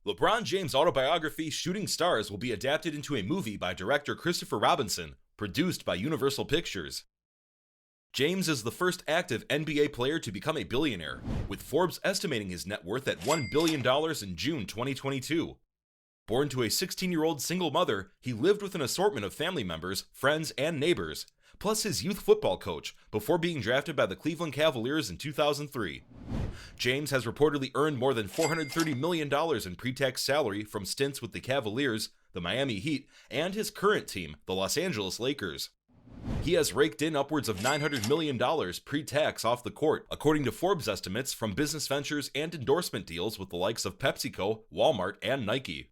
LeBron James' autobiography Shooting Stars will be adapted into a movie by director Christopher Robinson, produced by Universal Pictures. James is the first active NBA player to become a billionaire, with Forbes estimating his net worth at $1 billion in June 2022. Born to a 16-year-old single mother, he lived with an assortment of family members, friends, and neighbors, plus his youth football coach, before being drafted by the Cleveland Cavaliers in 2003. James has reportedly earned more than $430 million in pre-tax salary from stints with the Cavaliers, the Miami Heat, and his current team, the Los Angeles Lakers. He has raked in upwards of $900 million pre-tax off the court, according to Forbes estimates from business ventures and endorsement deals with the likes of PepsiCo, Walmart, and Nike.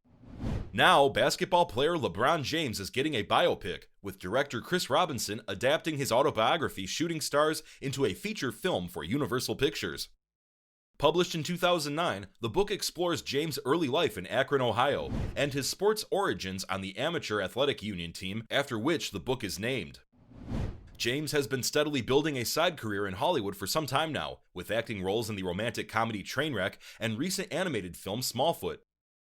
Now, basketball player LeBron James is getting a biopic, with director Chris Robinson adapting his autobiography Shooting Stars into a feature film for Universal Pictures. Published in 2009, the book explores James' early life in Akron, Ohio, and his sports origins on the amateur athletic union team after which the book is named. James has been steadily building a side career in Hollywood for some time now, with acting roles in the romantic comedy Trainwreck and recent animated film Smallfoot.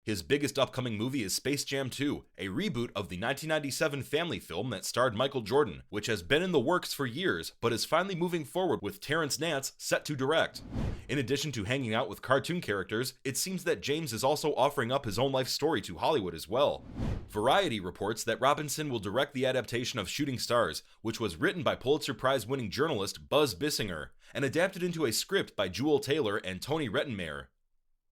His biggest upcoming movie is Space Jam 2, a reboot of the 1997 family film that starred Michael Jordan, which has been in the works for years but is finally moving forward with Terrence Nance set to direct. In addition to hanging out with cartoon characters, it seems that James is also offering up his own life story to Hollywood as well. Variety reports that Robinson will direct the adaptation of Shooting Stars, which was written by Pulitzer Prize-winning journalist Buzz Bissinger and adapted into a script by Jewel Taylor and Tony Rettenmaier.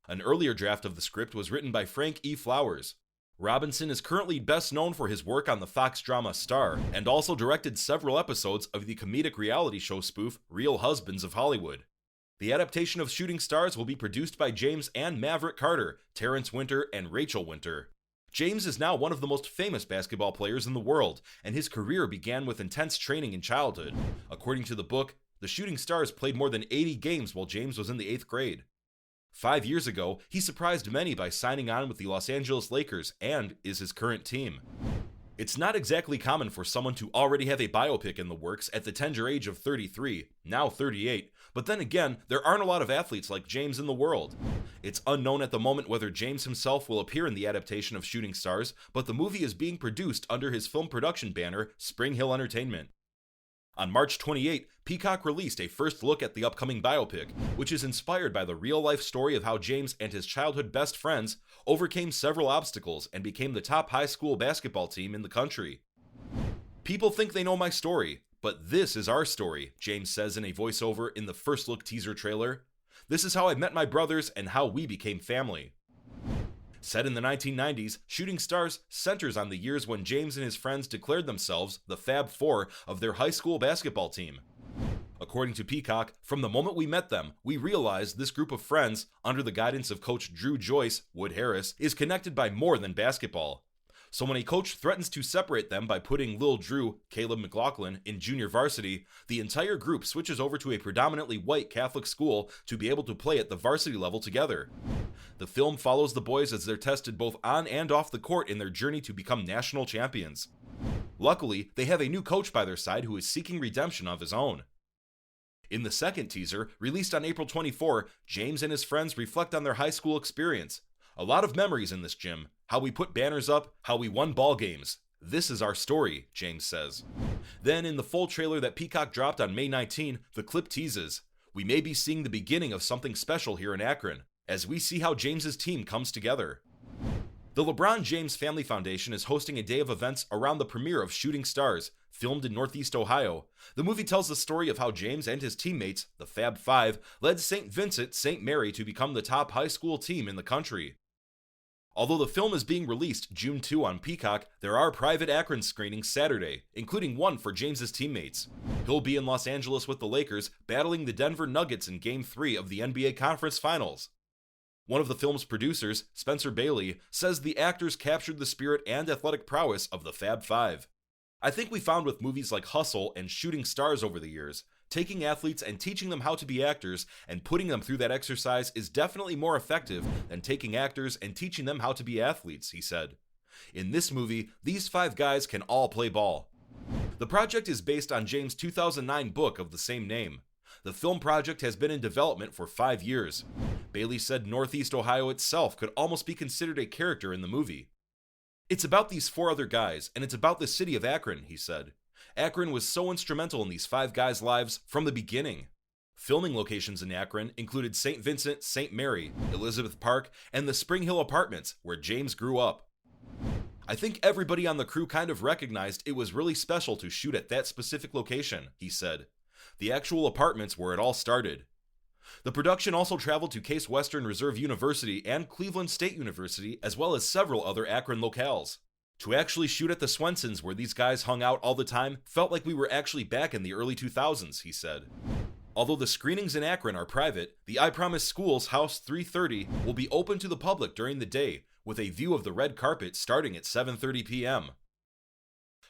An earlier draft of the script was written by Frank E. Flowers. Robinson is currently best known for his work on the Fox drama Star, and also directed several episodes of the comedic reality show spoof Real Husbands of Hollywood. The adaptation of Shooting Stars will be produced by James and Maverick Carter, Terrence Winter, and Rachel Winter. James is now one of the most famous basketball players in the world, and his career began with intense training in childhood. According to the book, the Shooting Stars played more than 80 games while James was in the 8th grade. 5 years ago, he surprised many by signing on with the Los Angeles Lakers and is his current team. It's not exactly common for someone to already have a biopic in the works at the tender age of 33, now 38, but then again, there aren't a lot of athletes like James in the world. It's unknown at the moment whether James himself will appear in the adaptation of Shooting Stars, but the movie is being produced under his film production banner, Spring Hill Entertainment. On March 28, Peacock released a first look at the upcoming biopic, which is inspired by the real-life story of how James and his childhood best friends overcame several obstacles and became the top high school basketball team in the country. "People think they know my story, but this is our story," James says in a voiceover in the first look teaser trailer. "This is how I met my brothers and how we became family." Set in the 1990s, Shooting Stars centers on the years when James and his friends declared themselves the Fab Four of their high school basketball team. According to Peacock, from the moment we met them, we realized this group of friends, under the guidance of Coach Drew Joyce, Wood Harris, is connected by more than basketball. So when a coach threatens to separate them by putting Lil Drew, Caleb McLaughlin, in junior varsity, the entire group switches over to a predominantly white Catholic school to be able to play at the varsity level together. The film follows the boys as they're tested both on and off the court in their journey to become national champions. Luckily, they have a new coach by their side who is seeking redemption of his own. In the second teaser, released on April 24, James and his friends reflect on their high school experience. A lot of memories in this gym. How we put banners up, how we won ball games. This is our story, James says. Then, in the full trailer that Peacock dropped on May 19, the clip teases, "We may be seeing the beginning of something special here in Akron, as we see how James's team comes together." The LeBron James Family Foundation is hosting a day of events around the premiere of Shooting Stars, filmed in Northeast Ohio. The movie tells the story of how James and his teammates, the Fab Five, led St. Vincent St. Mary to become the top high school team in the country. Although the film is being released June 2 on Peacock, there are private Akron screenings Saturday, including one for James's teammates. He'll be in Los Angeles with the Lakers, battling the Denver Nuggets in Game 3 of the NBA Conference Finals. One of the film's producers, Spencer Bailey, says the actors captured the spirit and athletic prowess of the Fab Five. "I think we found with movies like Hustle and Shooting Stars over the years, taking athletes and teaching them how to be actors and putting them through that exercise is definitely more effective than taking actors and teaching them how to be athletes," he said. In this movie, these 5 guys can all play ball. The project is based on James' 2009 book of the same name. The film project has been in development for 5 years. Bailey said Northeast Ohio itself could almost be considered a character in the movie. It's about these 4 other guys, and it's about the city of Akron, he said. Akron was so instrumental in these 5 guys' lives from the beginning. Filming locations in Akron included St. Vincent, St. Mary, Elizabeth Park, and the Spring Hill Apartments, where James grew up. I think everybody on the crew kind of recognized it was really special to shoot at that specific location, he said. The actual apartments where it all started. The production also traveled to Case Western Reserve University and Cleveland State University, as well as several other Akron locales. To actually shoot at the Swensons where these guys hung out all the time felt like we were actually back in the early 2000s, he said. Although the screenings in Akron are private, the I Promise Schools House 330 will be open to the public during the day, with a view of the red carpet starting at 7:30 p.m.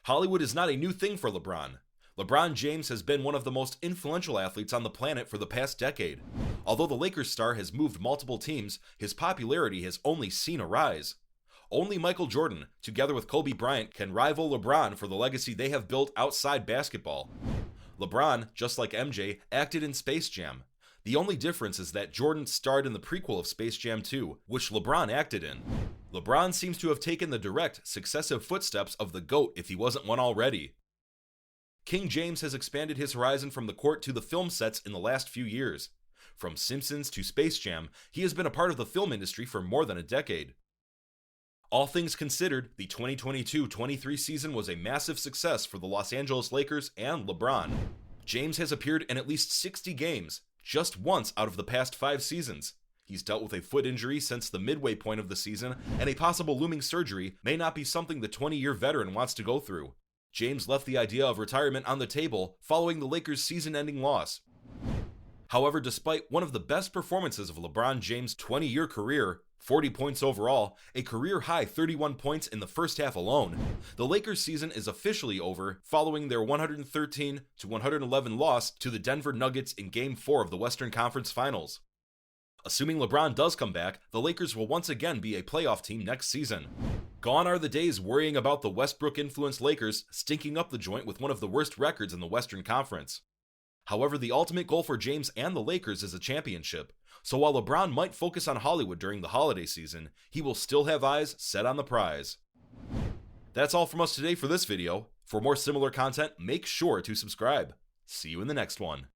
Hollywood is not a new thing for LeBron. LeBron James has been one of the most influential athletes on the planet for the past decade. Although the Lakers star has moved multiple teams, his popularity has only seen a rise. Only Michael Jordan, together with Kobe Bryant, can rival LeBron for the legacy they have built outside basketball. LeBron, just like MJ, acted in Space Jam. The only difference is that Jordan starred in the prequel of Space Jam 2, which LeBron acted in. LeBron seems to have taken the direct, successive footsteps of the GOAT if he wasn't one already. King James has expanded his horizon from the court to the film sets in the last few years. From Simpsons to Space Jam, he has been a part of the film industry for more than a decade. All things considered, the 2022-23 season was a massive success for the Los Angeles Lakers and LeBron. James has appeared in at least 60 games, just once out of the past 5 seasons. He's dealt with a foot injury since the midway point of the season, and a possible looming surgery may not be something the 20-year veteran wants to go through. James left the idea of retirement on the table following the Lakers' season-ending loss. However, despite one of the best performances of LeBron James' 20-year career, 40 points overall, a career-high 31 points in the first half alone, the Lakers' season is officially over following their 113-111 loss to the Denver Nuggets in Game 4 of the Western Conference Finals. Assuming LeBron does come back, the Lakers will once again be a playoff team next season. Gone are the days worrying about the Westbrook-influenced Lakers stinking up the joint with one of the worst records in the Western Conference. However, the ultimate goal for James and the Lakers is a championship, so while LeBron might focus on Hollywood during the holiday season, he will still have eyes set on the prize. That's all from us today for this video. For more similar content, make sure to subscribe. See you in the next one.